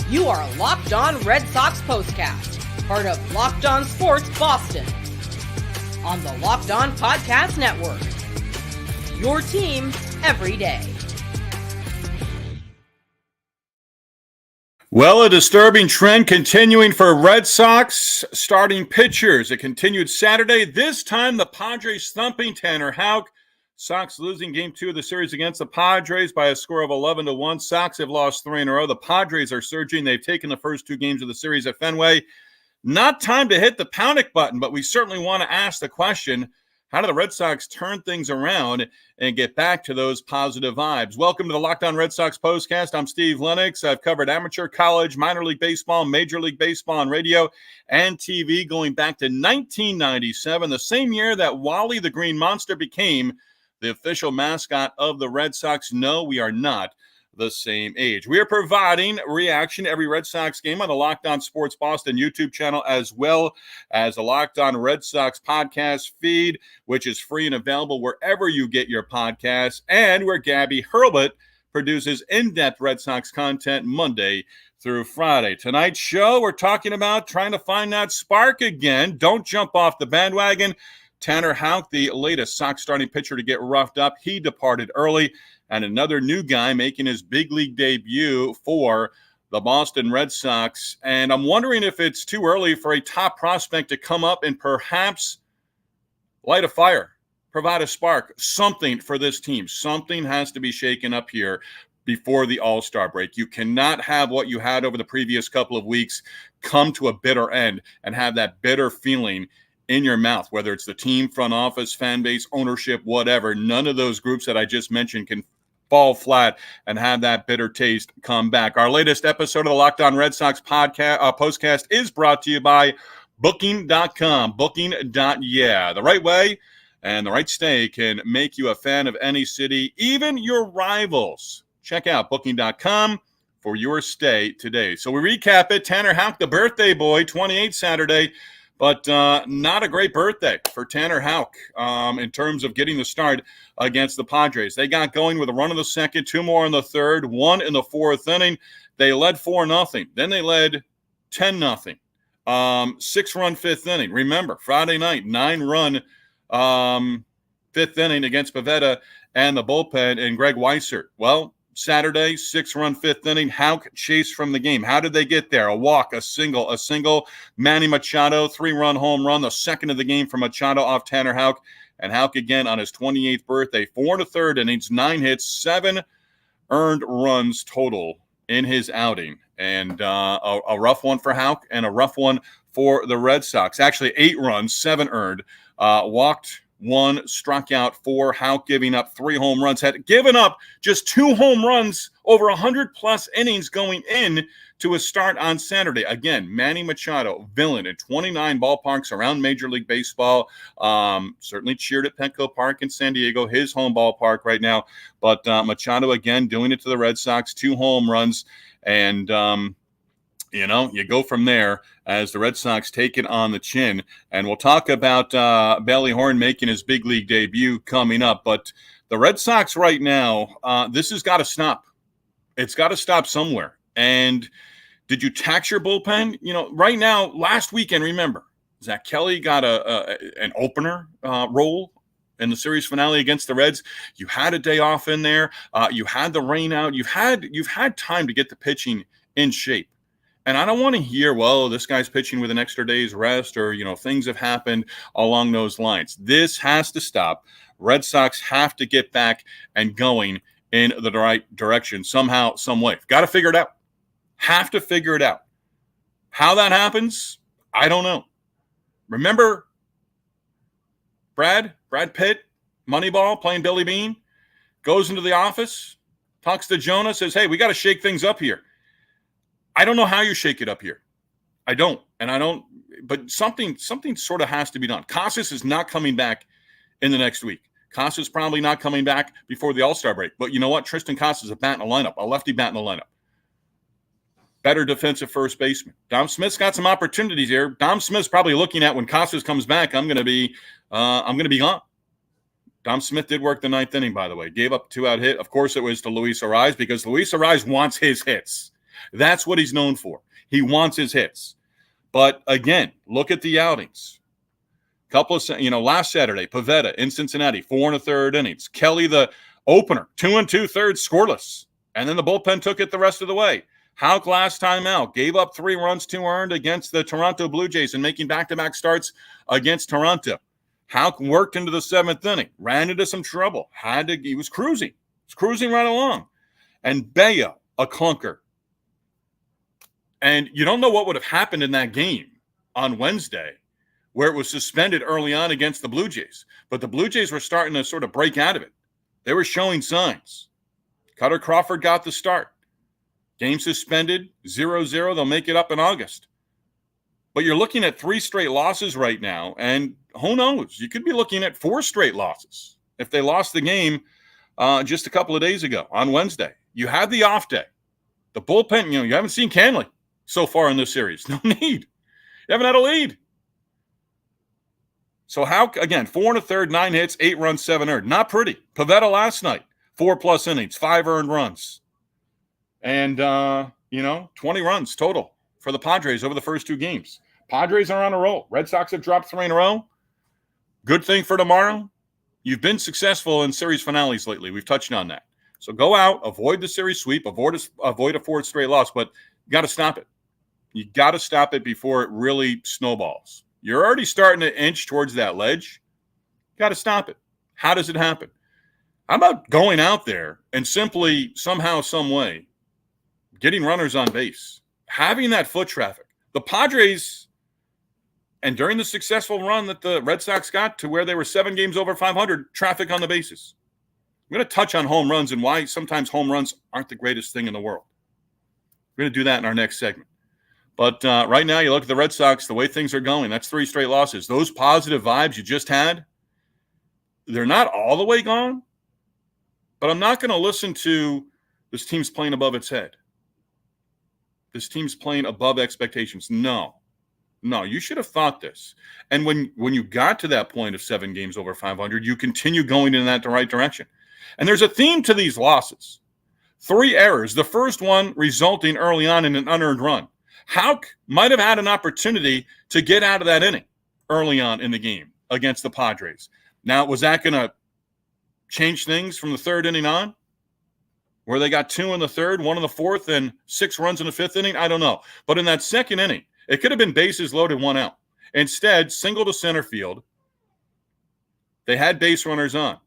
You are Locked On Red Sox Postcast, part of Locked On Sports Boston, on the Locked On Podcast Network. Your team every day. Well, a disturbing trend continuing for Red Sox starting pitchers. It continued Saturday. This time, the Padres thumping Tanner Houck. Sox losing Game 2 of the series against the Padres by a score of 11-1. Sox have lost 3 in a row. The Padres are surging. They've taken the first 2 games of the series at Fenway. Not time to hit the panic button, but we certainly want to ask the question, how do the Red Sox turn things around and get back to those positive vibes? Welcome to the Locked On Red Sox Postcast. I'm Steve Lennox. I've covered amateur, college, minor league baseball, major league baseball on radio and TV going back to 1997, the same year that Wally the Green Monster became the official mascot of the Red Sox. No, we are not the same age. We are providing reaction to every Red Sox game on the Locked On Sports Boston YouTube channel, as well as the Locked On Red Sox podcast feed, which is free and available wherever you get your podcasts, and where Gabby Hurlbut produces in-depth Red Sox content Monday through Friday. Tonight's show, we're talking about trying to find that spark again. Don't jump off the bandwagon. Tanner Houck, the latest Sox starting pitcher to get roughed up, he departed early. And another new guy making his big league debut for the Boston Red Sox. And I'm wondering if it's too early for a top prospect to come up and perhaps light a fire, provide a spark, something for this team. Something has to be shaken up here before the All-Star break. You cannot have what you had over the previous couple of weeks come to a bitter end and have that bitter feeling in your mouth, whether it's the team, front office, fan base, ownership, whatever. None of those groups that I just mentioned can fall flat and have that bitter taste come back. Our latest episode of the Locked On Red Sox postcast is brought to you by Booking.com. Booking.yeah. The right way and the right stay can make you a fan of any city, even your rivals. Check out Booking.com for your stay today. So we recap it. Tanner Houck, the birthday boy, 28 Saturday. But not a great birthday for Tanner Houck in terms of getting the start against the Padres. They got going with a run in the second, 2 more in the third, 1 in the 4th inning. They led 4-0. Then they led 10-0. 6-run 5th inning. Remember, Friday night, 9-run 5th inning against Pivetta and the bullpen and Greg Weissert. Well, Saturday, 6-run 5th inning. Houck chased from the game. How did they get there? A walk, a single. Manny Machado, 3-run home run, the second of the game for Machado off Tanner Houck. And Houck again on his 28th birthday, 4 1/3 innings, 9 hits, 7 earned runs total in his outing. And a rough one for Houck and a rough one for the Red Sox. Actually, 8 runs, 7 earned, walked 1, struck out 4. Houck giving up 3 home runs, had given up just 2 home runs over 100-plus innings going in to a start on Saturday. Again, Manny Machado, villain in 29 ballparks around Major League Baseball. Certainly cheered at Petco Park in San Diego, his home ballpark right now. But Machado, again, doing it to the Red Sox, 2 home runs. And you go from there as the Red Sox take it on the chin. And we'll talk about Bailey Horn making his big league debut coming up. But the Red Sox right now, this has got to stop. It's got to stop somewhere. And did you tax your bullpen? Right now, last weekend, remember, Zach Kelly got an opener role in the series finale against the Reds. You had a day off in there. You had the rain out. You've had time to get the pitching in shape. And I don't want to hear, well, this guy's pitching with an extra day's rest or, things have happened along those lines. This has to stop. Red Sox have to get back and going in the right direction somehow, some way. Got to figure it out. Have to figure it out. How that happens, I don't know. Remember Brad Pitt, Moneyball, playing Billy Bean, goes into the office, talks to Jonah, says, hey, we got to shake things up here. I don't know how you shake it up here. I don't. But something sort of has to be done. Casas is not coming back in the next week. Casas probably not coming back before the All-Star break. But you know what? Tristan Casas is a bat in the lineup, a lefty bat in the lineup. Better defensive first baseman. Dom Smith's got some opportunities here. Dom Smith's probably looking at when Casas comes back, I'm going to be gone. Dom Smith did work the ninth inning, by the way. Gave up a 2-out hit. Of course, it was to Luis Ariz because Luis Ariz wants his hits. That's what he's known for. He wants his hits. But again, look at the outings. Couple of, last Saturday, Pivetta in Cincinnati, 4 1/3 innings. Kelly, the opener, 2 2/3 scoreless. And then the bullpen took it the rest of the way. Houck last time out, gave up 3 runs, 2 earned against the Toronto Blue Jays and making back-to-back starts against Toronto. Houck worked into the 7th inning, ran into some trouble. He was cruising. He was cruising right along. And Bayo, a clunker. And you don't know what would have happened in that game on Wednesday where it was suspended early on against the Blue Jays. But the Blue Jays were starting to sort of break out of it. They were showing signs. Cutter Crawford got the start. Game suspended, 0-0. They'll make it up in August. But you're looking at 3 straight losses right now, and who knows? You could be looking at 4 straight losses if they lost the game just a couple of days ago on Wednesday. You had the off day. The bullpen, you haven't seen Canley so far in this series. No need. You haven't had a lead. So Houck, again, 4 1/3, 9 hits, 8 runs, 7 earned. Not pretty. Pivetta last night, 4+ innings, 5 earned runs. And, 20 runs total for the Padres over the first 2 games. Padres are on a roll. Red Sox have dropped 3 in a row. Good thing for tomorrow. You've been successful in series finales lately. We've touched on that. So go out, avoid the series sweep, avoid a 4th straight loss, but you got to stop it. You got to stop it before it really snowballs. You're already starting to inch towards that ledge. Got to stop it. How does it happen? How about going out there and simply somehow, some way, getting runners on base, having that foot traffic? The Padres, and during the successful run that the Red Sox got to where they were 7 games over 500, traffic on the bases. I'm going to touch on home runs and why sometimes home runs aren't the greatest thing in the world. We're going to do that in our next segment. But right now, you look at the Red Sox, the way things are going, that's 3 straight losses. Those positive vibes you just had, they're not all the way gone, but I'm not going to listen to this team's playing above its head. This team's playing above expectations. No, you should have thought this. And when you got to that point of 7 games over 500, you continue going in that right direction. And there's a theme to these losses. 3 errors, the first one resulting early on in an unearned run. Houck might have had an opportunity to get out of that inning early on in the game against the Padres. Now, was that going to change things from the 3rd inning on, where they got 2 in the 3rd, 1 in the 4th, and 6 runs in the 5th inning? I don't know. But in that 2nd inning, it could have been bases loaded, 1 out. Instead, single to center field. They had base runners on.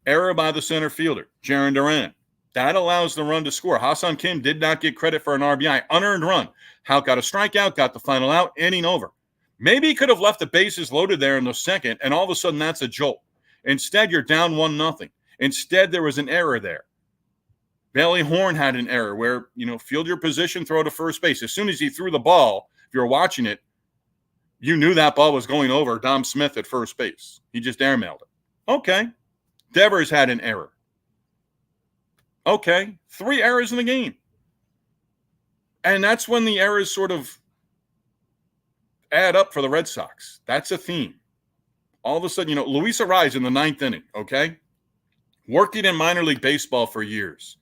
Error by the center fielder, Jarren Duran. That allows the run to score. Ha-Seong Kim did not get credit for an RBI. Unearned run. Houck got a strikeout, got the final out, inning over. Maybe he could have left the bases loaded there in the 2nd, and all of a sudden that's a jolt. Instead, you're down 1-0. Instead, there was an error there. Bailey Horn had an error where, field your position, throw to first base. As soon as he threw the ball, if you're watching it, you knew that ball was going over Dom Smith at first base. He just airmailed it. Okay. Devers had an error. Okay. 3 errors in the game. And that's when the errors sort of add up for the Red Sox. That's a theme. All of a sudden, Luis Ariz in the 9th inning, okay? Working in minor league baseball for years.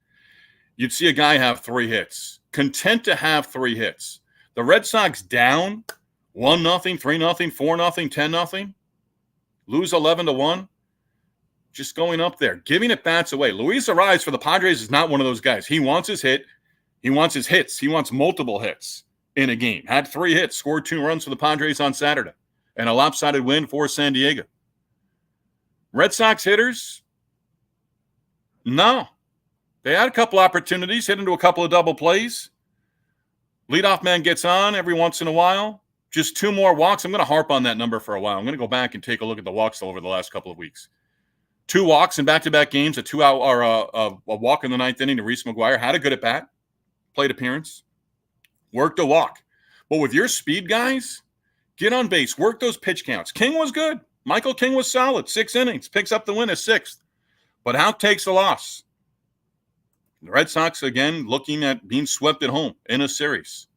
You'd see a guy have 3 hits. Content to have 3 hits. The Red Sox down 1-0, 3-0, 4-0, 10-0. Lose 11-1. Just going up there, giving at bats away. Luis Ariz for the Padres is not one of those guys. He wants his hit. He wants his hits. He wants multiple hits in a game. Had 3 hits, scored 2 runs for the Padres on Saturday, and a lopsided win for San Diego. Red Sox hitters, no. They had a couple opportunities, hit into a couple of double plays. Leadoff man gets on every once in a while. Just 2 more walks. I'm going to harp on that number for a while. I'm going to go back and take a look at the walks over the last couple of weeks. 2 walks in back-to-back games, a 2-out or a walk in the 9th inning to Reese McGuire. Had a good at-bat, plate appearance, worked a walk. But with your speed, guys, get on base, work those pitch counts. King was good. Michael King was solid. 6 innings, picks up the win at 6th. But Houck takes the loss. The Red Sox, again, looking at being swept at home in a series.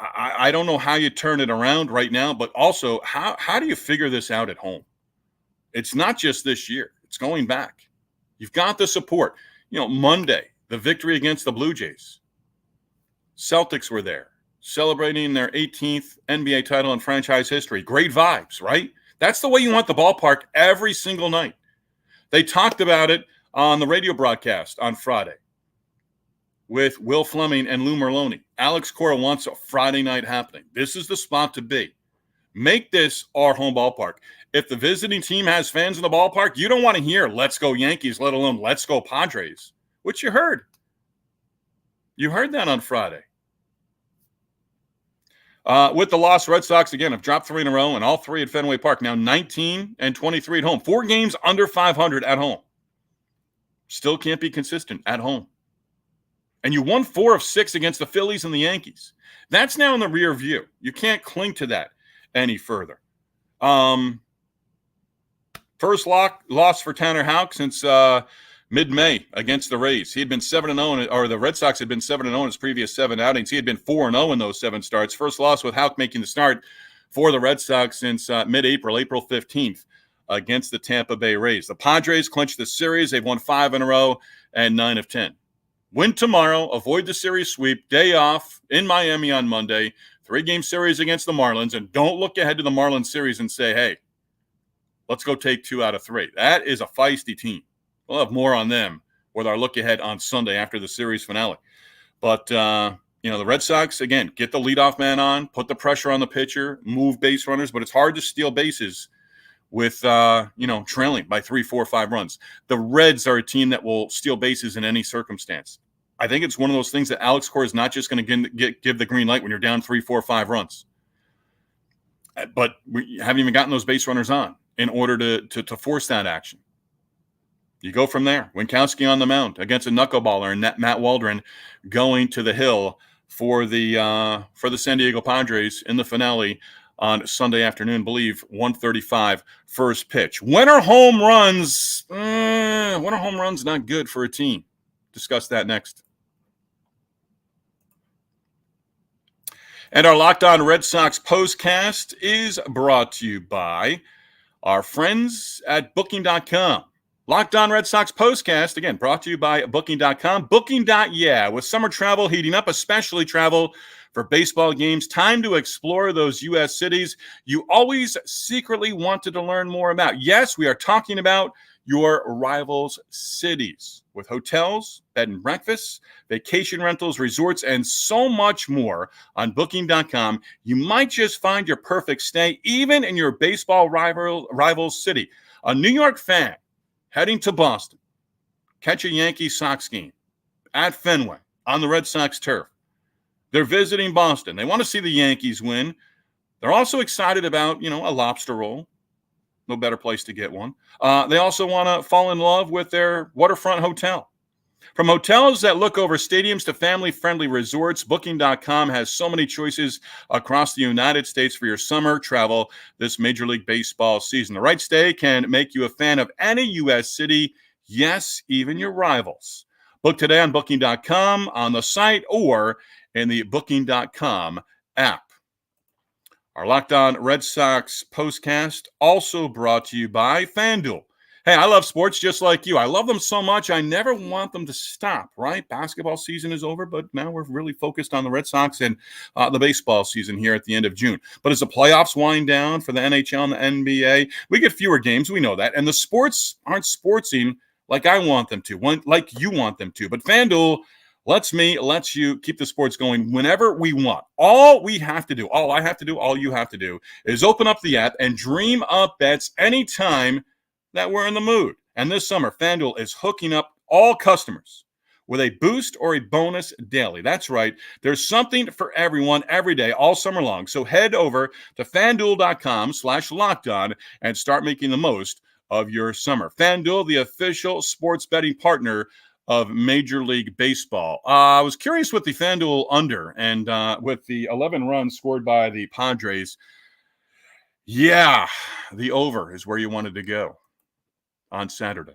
I don't know how you turn it around right now, but also how do you figure this out at home? It's not just this year. It's going back. You've got the support. Monday, the victory against the Blue Jays. Celtics were there, celebrating their 18th NBA title in franchise history. Great vibes, right? That's the way you want the ballpark every single night. They talked about it on the radio broadcast on Friday with Will Fleming and Lou Merloni. Alex Cora wants a Friday night happening. This is the spot to be. Make this our home ballpark. If the visiting team has fans in the ballpark, you don't want to hear "Let's go Yankees," let alone "Let's go Padres," which you heard. You heard that on Friday. With the loss, Red Sox, again, have dropped 3 in a row, and all 3 at Fenway Park. Now 19 and 23 at home. 4 games under 500 at home. Still can't be consistent at home. And you won 4 of 6 against the Phillies and the Yankees. That's now in the rear view. You can't cling to that any further. First loss for Tanner Houck since mid-May against the Rays. He had been 7-0, or the Red Sox had been 7-0 in his previous 7 outings. He had been 4-0 in those 7 starts. First loss with Houck making the start for the Red Sox since mid-April, April 15th, against the Tampa Bay Rays. The Padres clinched the series. They've won 5 in a row and 9 of 10. Win tomorrow, avoid the series sweep, day off in Miami on Monday, 3-game series against the Marlins, and don't look ahead to the Marlins series and say, hey, let's go take 2 out of 3. That is a feisty team. We'll have more on them with our look ahead on Sunday after the series finale. But, the Red Sox, again, get the leadoff man on, put the pressure on the pitcher, move base runners, but it's hard to steal bases with, trailing by 3, 4, 5 runs. The Reds are a team that will steal bases in any circumstance. I think it's one of those things that Alex Cora is not just going to give the green light when you're down 3, 4, 5 runs. But we haven't even gotten those base runners on in order to force that action. You go from there. Winkowski on the mound against a knuckleballer, and Matt Waldron going to the hill for the San Diego Padres in the finale on Sunday afternoon. Believe 1:35 first pitch. When are home runs not good for a team? Discuss that next. And our Locked On Red Sox postcast is brought to you by our friends at Booking.com. Locked On Red Sox postcast, again, brought to you by Booking.com. Booking.yeah, with summer travel heating up, especially travel for baseball games, time to explore those U.S. cities you always secretly wanted to learn more about. Yes, we are talking about your rivals' cities with hotels, bed and breakfasts, vacation rentals, resorts, and so much more on Booking.com. You might just find your perfect stay, even in your baseball rival's city. A New York fan heading to Boston, catch a Yankee-Sox game at Fenway on the Red Sox turf. They're visiting Boston. They want to see the Yankees win. They're also excited about, a lobster roll. No better place to get one. They also want to fall in love with their waterfront hotel. From hotels that look over stadiums to family-friendly resorts, Booking.com has so many choices across the United States for your summer travel this Major League Baseball season. The right stay can make you a fan of any U.S. city, yes, even your rivals. Book today on Booking.com, on the site, or in the Booking.com app. Our Locked On Red Sox postcast also brought to you by FanDuel. Hey, I love sports just like you. I love them so much, I never want them to stop, right? Basketball season is over, but now we're really focused on the Red Sox and the baseball season here at the end of June. But as the playoffs wind down for the NHL and the NBA, we get fewer games, we know that. And the sports aren't sportsing like I want them to, like you want them to. But FanDuel lets you keep the sports going whenever we want. All you have to do is open up the app and dream up bets anytime that we're in the mood. And this summer, FanDuel is hooking up all customers with a boost or a bonus daily. That's right. There's something for everyone every day, all summer long. So head over to FanDuel.com/lockedon and start making the most of your summer. FanDuel, the official sports betting partner of Major League Baseball. I was curious with the FanDuel under and with the 11 runs scored by the Padres. Yeah, the over is where you wanted to go on Saturday.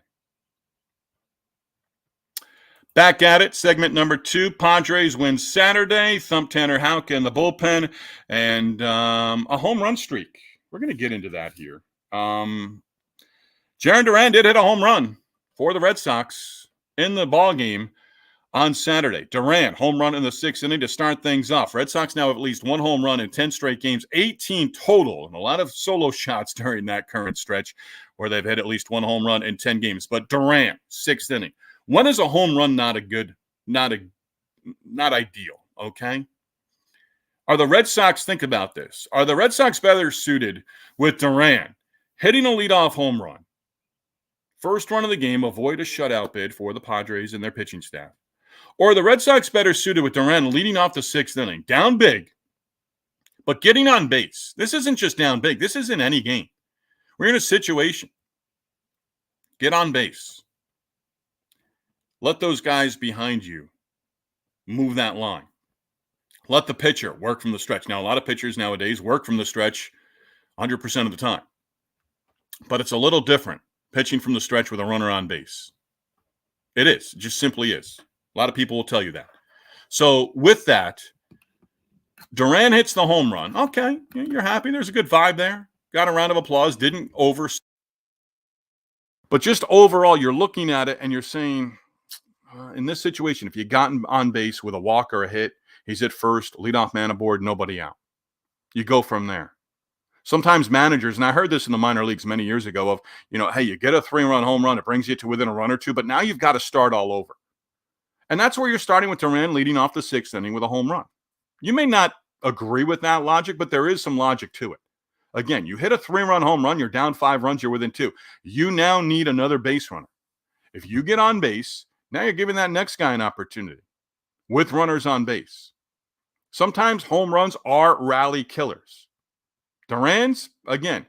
Back at it, segment number 2. Padres win Saturday, thump Tanner Houck in the bullpen, and a home run streak. We're going to get into that here. Jarren Duran did hit a home run for the Red Sox in the ball game on Saturday. Duran, home run in the 6th inning to start things off. Red Sox now have at least one home run in 10 straight games, 18 total, and a lot of solo shots during that current stretch where they've hit at least one home run in 10 games. But Duran, 6th inning. When is a home run not ideal, okay? Are the Red Sox, think about this, are the Red Sox better suited with Duran hitting a leadoff home run? First run of the game, avoid a shutout bid for the Padres and their pitching staff. Or are the Red Sox better suited with Duran leading off the 6th inning, down big, but getting on base? This isn't just down big. This isn't any game. We're in a situation. Get on base. Let those guys behind you move that line. Let the pitcher work from the stretch. Now, a lot of pitchers nowadays work from the stretch 100% of the time. But it's a little different pitching from the stretch with a runner on base. It is. It just simply is. A lot of people will tell you that. So with that, Duran hits the home run. Okay, you're happy. There's a good vibe there. Got a round of applause. Didn't over. But just overall, you're looking at it and you're saying, in this situation, if you gotten on base with a walk or a hit, he's at first, leadoff man aboard, nobody out. You go from there. Sometimes managers, and I heard this in the minor leagues many years ago, of, hey, you get a 3-run home run, it brings you to within a run or two, but now you've got to start all over. And that's where you're starting with Duran leading off the 6th inning with a home run. You may not agree with that logic, but there is some logic to it. Again, you hit a 3-run home run, you're down 5 runs, you're within 2. You now need another base runner. If you get on base, now you're giving that next guy an opportunity with runners on base. Sometimes home runs are rally killers. Duran's, again,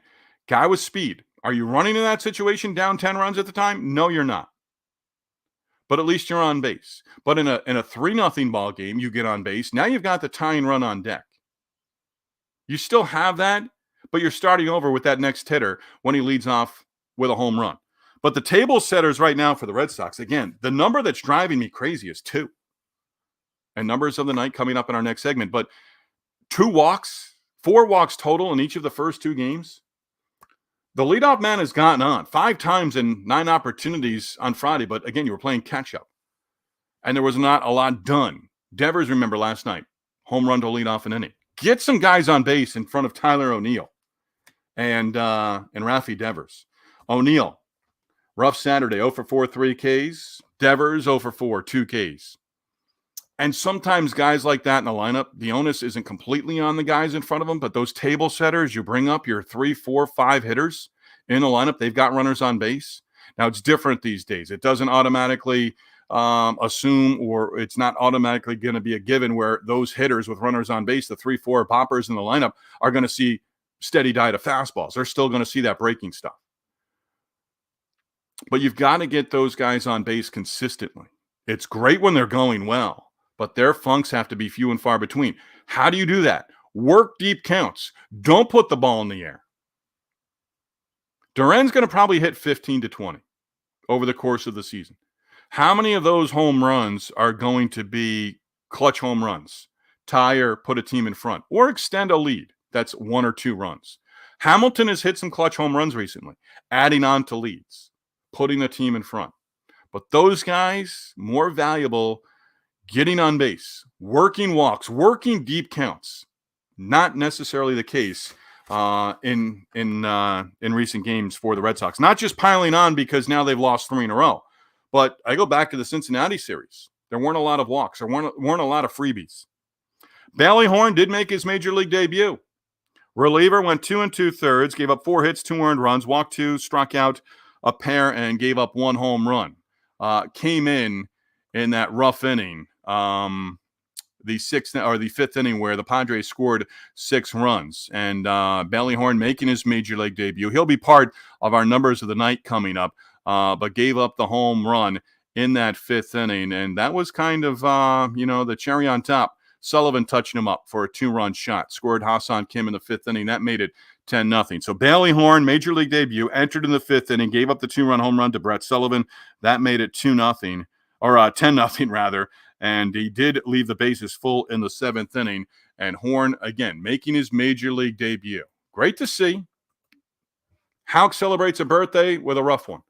guy with speed. Are you running in that situation down 10 runs at the time? No, you're not. But at least you're on base. But in a 3-0 ball game, you get on base. Now you've got the tying run on deck. You still have that, but you're starting over with that next hitter when he leads off with a home run. But the table setters right now for the Red Sox, again, the number that's driving me crazy is 2. And numbers of the night coming up in our next segment. But 2 walks, 4 walks total in each of the first 2 games. The leadoff man has gotten on 5 times in 9 opportunities on Friday, but again, you were playing catch-up. And there was not a lot done. Devers, remember last night, home run to lead off an inning. Get some guys on base in front of Tyler O'Neill and Rafi Devers. O'Neill, rough Saturday, 0 for 4, 3 Ks. Devers, 0 for 4, 2 Ks. And sometimes guys like that in the lineup, the onus isn't completely on the guys in front of them, but those table setters, you bring up your 3, 4, 5 hitters in the lineup, they've got runners on base. Now, it's different these days. It doesn't automatically assume, or it's not automatically going to be a given where those hitters with runners on base, the 3, 4 poppers in the lineup, are going to see steady diet of fastballs. They're still going to see that breaking stuff. But you've got to get those guys on base consistently. It's great when they're going well, but their funks have to be few and far between. How do you do that? Work deep counts. Don't put the ball in the air. Duran's going to probably hit 15 to 20 over the course of the season. How many of those home runs are going to be clutch home runs? Tie or put a team in front, or extend a lead. That's 1 or 2 runs. Hamilton has hit some clutch home runs recently, adding on to leads, putting the team in front. But those guys, more valuable getting on base, working walks, working deep counts. Not necessarily the case in recent games for the Red Sox. Not just piling on because now they've lost 3 in a row. But I go back to the Cincinnati series. There weren't a lot of walks. There weren't a lot of freebies. Bailey Horn did make his major league debut. Reliever went 2 2/3, gave up 4 hits, 2 earned runs, walked 2, struck out a pair, and gave up 1 home run. Came in that rough inning, the 6th or the 5th inning, where the Padres scored 6 runs. And Bailey Horn making his major league debut. He'll be part of our numbers of the night coming up, but gave up the home run in that 5th inning. And that was kind of, the cherry on top. Sullivan touching him up for a 2-run shot. Scored Ha-Seong Kim in the 5th inning. That made it 10-0. So Bailey Horn, major league debut, entered in the 5th inning, gave up the 2-run home run to Brett Sullivan. That made it 2-0, or 10-0 rather. And he did leave the bases full in the 7th inning. And Horn, again, making his major league debut. Great to see. Houck celebrates a birthday with a rough one.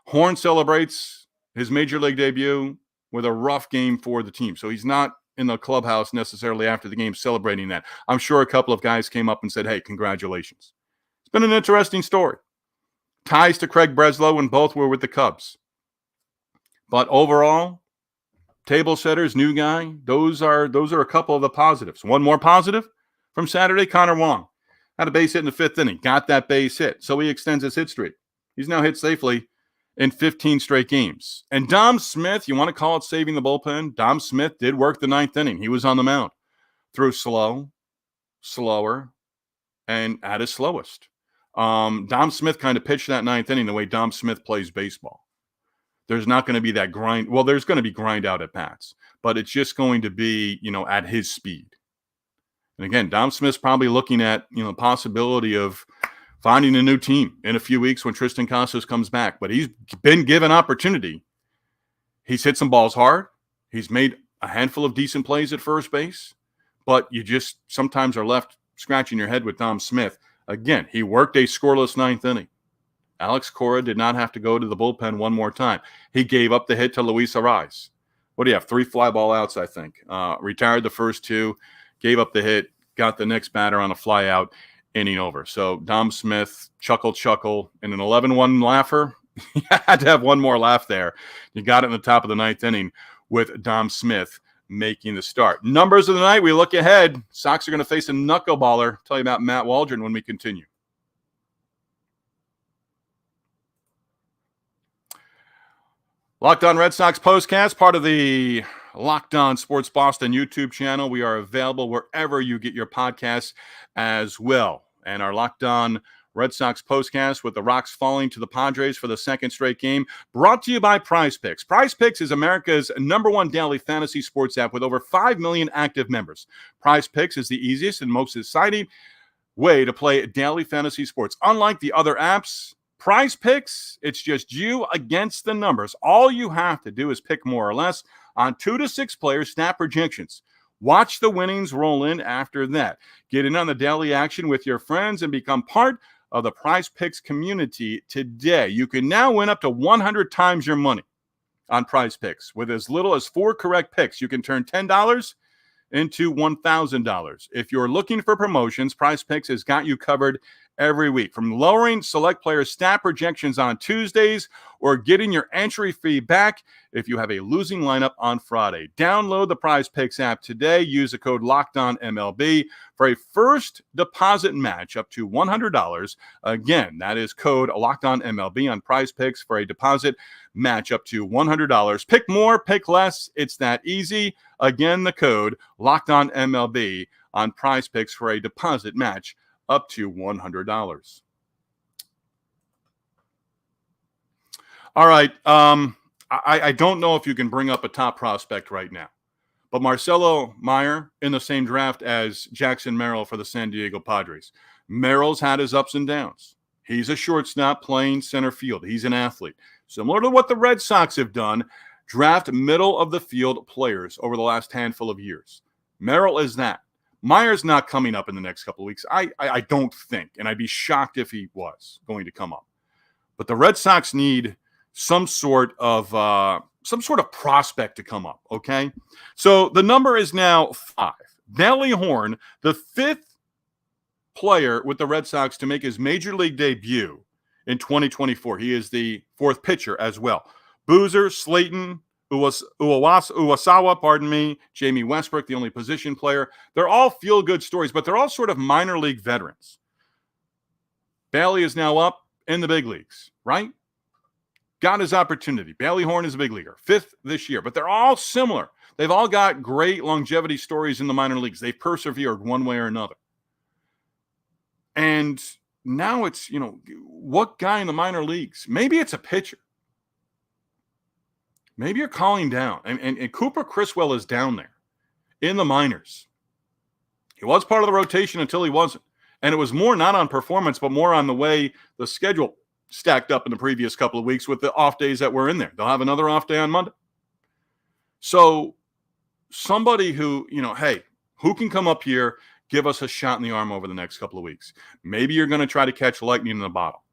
Horn celebrates his major league debut with a rough game for the team. So he's not in the clubhouse necessarily after the game celebrating that. I'm sure a couple of guys came up and said, hey, congratulations. It's been an interesting story. Ties to Craig Breslow when both were with the Cubs. But overall, table setters, new guy, those are a couple of the positives. One more positive from Saturday, Connor Wong had a base hit in the 5th inning, got that base hit. So he extends his hit streak. He's now hit safely in 15 straight games. And Dom Smith, you want to call it saving the bullpen? Dom Smith did work the 9th inning. He was on the mound. Threw slow, slower, and at his slowest. Dom Smith kind of pitched that 9th inning the way Dom Smith plays baseball. There's not going to be that grind. Well, there's going to be grind out at bats, but it's just going to be, at his speed. And again, Dom Smith's probably looking at, the possibility of finding a new team in a few weeks when Tristan Casas comes back. But he's been given opportunity. He's hit some balls hard. He's made a handful of decent plays at first base. But you just sometimes are left scratching your head with Dom Smith. Again, he worked a scoreless 9th inning. Alex Cora did not have to go to the bullpen one more time. He gave up the hit to Luis Arraez. What do you have? 3 fly ball outs, I think. Retired the first 2, gave up the hit, got the next batter on a fly out, inning over. So Dom Smith, chuckle, and an 11-1 laugher. You had to have one more laugh there. You got it in the top of the 9th inning with Dom Smith making the start. Numbers of the night, we look ahead. Sox are going to face a knuckleballer. Tell you about Matt Waldron when we continue. Locked On Red Sox Postcast, part of the Locked On Sports Boston YouTube channel. We are available wherever you get your podcasts as well. And our Locked On Red Sox Postcast with the Rocks falling to the Padres for the 2nd straight game, brought to you by Prize Picks. Prize Picks is America's #1 daily fantasy sports app with over 5 million active members. Prize Picks is the easiest and most exciting way to play daily fantasy sports. Unlike the other apps, Prize Picks, it's just you against the numbers. All you have to do is pick more or less on 2 to 6 players' snap projections. Watch the winnings roll in after that. Get in on the daily action with your friends and become part of the Prize Picks community today. You can now win up to 100 times your money on Prize Picks. With as little as 4 correct picks, you can turn $10 into $1,000. If you're looking for promotions, Prize Picks has got you covered every week. From lowering select players' stat projections on Tuesdays or getting your entry fee back if you have a losing lineup on Friday. Download the Prize Picks app today. Use the code LOCKEDONMLB for a first deposit match up to $100. Again, that is code LOCKEDONMLB on Prize Picks for a deposit match up to $100. Pick more, pick less. It's that easy. Again, the code LOCKEDONMLB on Prize Picks for a deposit match up to $100. All right. I don't know if you can bring up a top prospect right now, but Marcelo Meyer in the same draft as Jackson Merrill for the San Diego Padres. Merrill's had his ups and downs. He's a shortstop playing center field. He's an athlete. Similar to what the Red Sox have done, draft middle of the field players over the last handful of years. Merrill is that. Meyer's not coming up in the next couple of weeks. I don't think, and I'd be shocked if he was going to come up. But the Red Sox need some sort of prospect to come up, okay? So the number is now 5. Dally Horn, the 5th player with the Red Sox to make his major league debut in 2024. He is the 4th pitcher as well. Boozer, Slayton, Uwasawa, Jamie Westbrook, the only position player. They're all feel-good stories, but they're all sort of minor league veterans. Bailey is now up in the big leagues, right? Got his opportunity. Bailey Horn is a big leaguer, 5th this year, but they're all similar. They've all got great longevity stories in the minor leagues. They've persevered one way or another. And now it's, what guy in the minor leagues? Maybe it's a pitcher. Maybe you're calling down. And Cooper Criswell is down there in the minors. He was part of the rotation until he wasn't. And it was more not on performance, but more on the way the schedule stacked up in the previous couple of weeks with the off days that were in there. They'll have another off day on Monday. So somebody who, hey, who can come up here, give us a shot in the arm over the next couple of weeks? Maybe you're going to try to catch lightning in the bottle.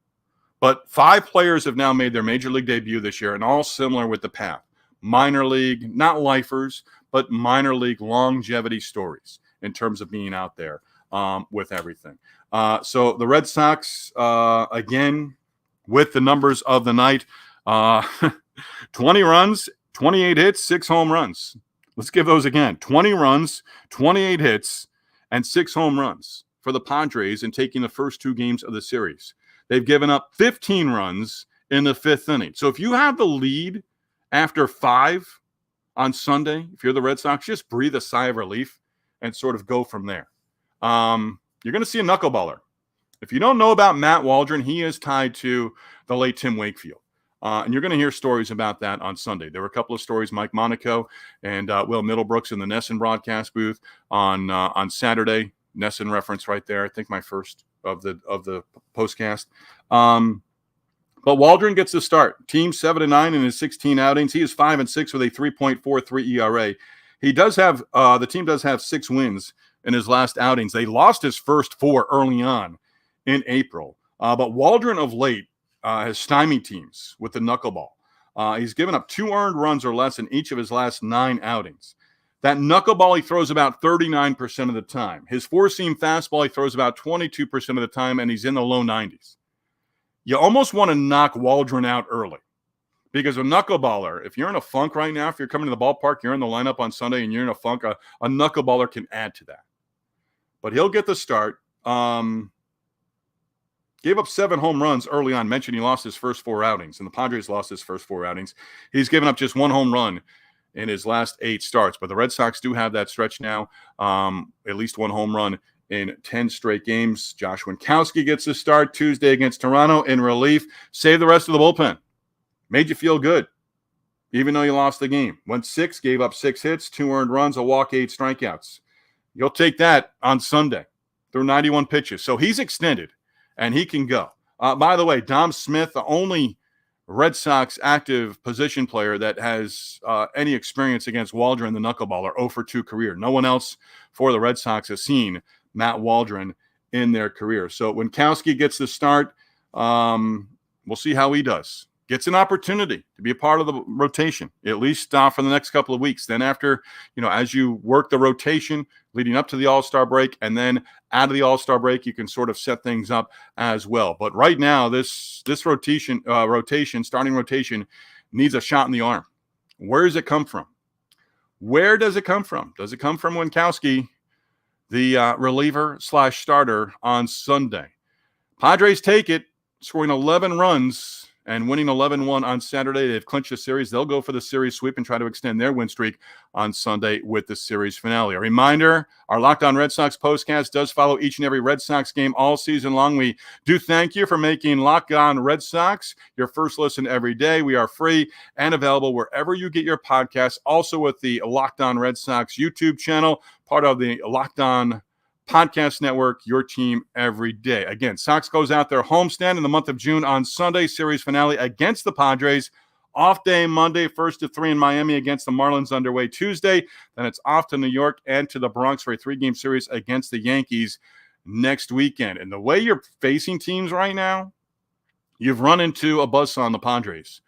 But 5 players have now made their major league debut this year, and all similar with the path. Minor league, not lifers, but minor league longevity stories in terms of being out there with everything. So the Red Sox, again, with the numbers of the night, 20 runs, 28 hits, 6 home runs. Let's give those again. 20 runs, 28 hits, and 6 home runs for the Padres in taking the first 2 games of the series. They've given up 15 runs in the 5th inning. So if you have the lead after 5 on Sunday, if you're the Red Sox, just breathe a sigh of relief and sort of go from there. You're going to see a knuckleballer. If you don't know about Matt Waldron, he is tied to the late Tim Wakefield. And you're going to hear stories about that on Sunday. There were a couple of stories, Mike Monaco and Will Middlebrooks in the Nesson broadcast booth on Saturday. Nesson reference right there. I think my first of the postcast. But Waldron gets the start. Team 7-9 in his 16 outings. He is 5-6 with a 3.43 ERA. He does have the team does have 6 wins in his last outings. They lost his first 4 early on in April. But Waldron of late has stymied teams with the knuckleball. He's given up 2 earned runs or less in each of his last 9 outings. That knuckleball he throws about 39% of the time. His 4-seam fastball he throws about 22% of the time, and he's in the low 90s. You almost want to knock Waldron out early because a knuckleballer, if you're in a funk right now, if you're coming to the ballpark, you're in the lineup on Sunday and you're in a funk, a knuckleballer can add to that. But he'll get the start. Gave up 7 home runs early on. Mentioned he lost his first 4 outings, and the Padres lost his first 4 outings. He's given up just 1 home run in his last 8 starts. But the Red Sox do have that stretch now, at least 1 home run in 10 straight games. Josh Winkowski gets the start Tuesday against Toronto in relief. Save the rest of the bullpen. Made you feel good, even though you lost the game. Went 6, gave up 6 hits, 2 earned runs, a walk, 8 strikeouts. You'll take that on Sunday through 91 pitches. So he's extended, and he can go. By the way, Dom Smith, the only Red Sox active position player that has any experience against Waldron, the knuckleballer, 0-for-2 career. No one else for the Red Sox has seen Matt Waldron in their career. So Winkowski gets the start. We'll see how he does. Gets an opportunity to be a part of the rotation, at least for the next couple of weeks. Then after, as you work the rotation leading up to the All-Star break, and then out of the All-Star break, you can sort of set things up as well. But right now, this starting rotation, needs a shot in the arm. Where does it come from? Where does it come from? Does it come from Winkowski, the reliever/starter on Sunday? Padres take it, scoring 11 runs and winning 11-1 on Saturday. They've clinched the series. They'll go for the series sweep and try to extend their win streak on Sunday with the series finale. A reminder, our Locked On Red Sox postcast does follow each and every Red Sox game all season long. We do thank you for making Locked On Red Sox your first listen every day. We are free and available wherever you get your podcasts. Also with the Locked On Red Sox YouTube channel, part of the Locked On Podcast Network, your team every day. Again, Sox goes out their homestand in the month of June on Sunday, series finale against the Padres. Off day Monday, 1st to 3 in Miami against the Marlins underway Tuesday. Then it's off to New York and to the Bronx for a 3-game series against the Yankees next weekend. And the way you're facing teams right now, you've run into a buzzsaw on the Padres.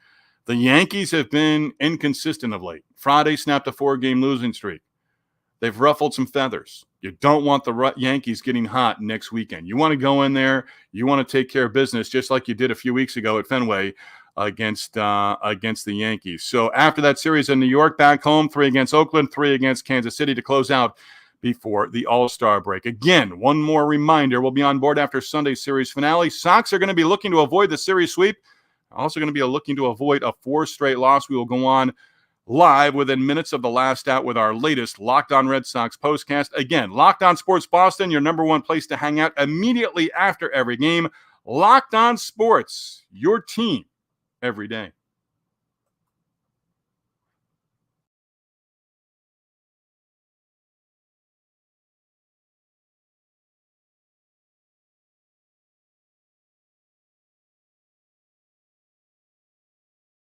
The Yankees have been inconsistent of late. Friday snapped a 4-game losing streak. They've ruffled some feathers. You don't want the Yankees getting hot next weekend. You want to go in there. You want to take care of business just like you did a few weeks ago at Fenway against the Yankees. So after that series in New York, back home, 3 against Oakland, 3 against Kansas City to close out before the All-Star break. Again, one more reminder, we'll be on board after Sunday's series finale. Sox are going to be looking to avoid the series sweep. Also going to be looking to avoid a 4th straight loss. We will go on live within minutes of the last out with our latest Locked On Red Sox postcast. Again, Locked On Sports Boston, your number one place to hang out immediately after every game. Locked On Sports, your team every day.